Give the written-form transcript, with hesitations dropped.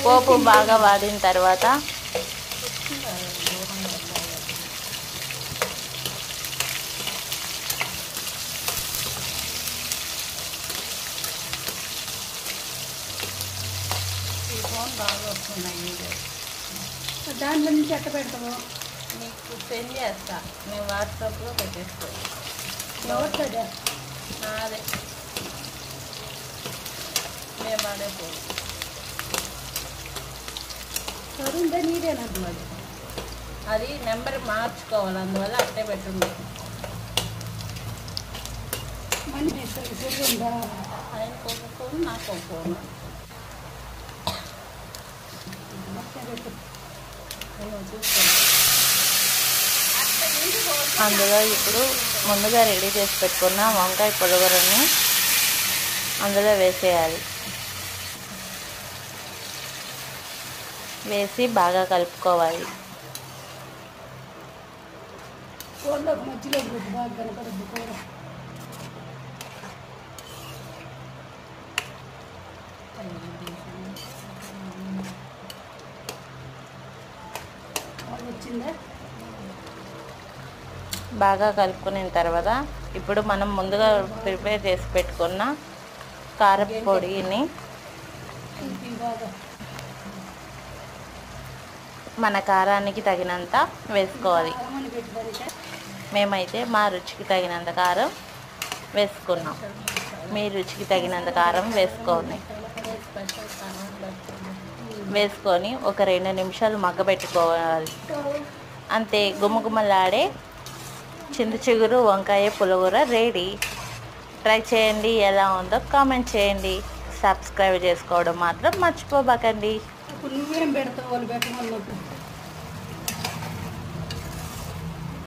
పోపు బాగా వాడిన తర్వాత బాగా వస్తున్నాయి. దాంట్లో నుంచి ఎట్ట పెడతాము? నీకు సెండ్ చేస్తా, నేను వాట్సాప్లో పెట్టేస్తా. ఎవరితో? నాదే, మేము వాడే పోదు. చదువుందా నీదేనంటున్నాడు. అది నెంబర్ మార్చుకోవాలి, అందువల్ల అట్టే పెట్టుంది. మనీ చదువుందా? ఆయనకు ఒక ఫోన్, నాకు ఒక ఫోన్. అందులో ఇప్పుడు ముందుగా రెడీ చేసి పెట్టుకున్న వంకాయ పులిహోరని అందులో వేసేయాలి. వేసి బాగా కలుపుకోవాలి. కూరలోకి మధ్యలో బాగా కనపడద్దు కూర. వచ్చిందా? బాగా కలుపుకున్న తర్వాత ఇప్పుడు మనం ముందుగా ప్రిపేర్ చేసి పెట్టుకున్న కారపు పొడిని మన కారానికి తగినంత వేసుకోవాలి. మేమైతే మా రుచికి తగినంత కారం వేసుకున్నాం. మీ రుచికి తగినంత కారం వేసుకొని ఒక 2 నిమిషాలు మగ్గబెట్టుకోవాలి. అంతే, గుమగుమలాడే చింత చిగురు వంకాయ పులిహోర రెడీ. ట్రై చేయండి, ఎలా ఉందో కామెంట్ చేయండి. సబ్స్క్రైబ్ చేసుకోవడం మాత్రం మర్చిపోబాకండి. ఇప్పుడు నువ్వేం పెడతావు వాళ్ళు పెట్టమన్నప్పుడు?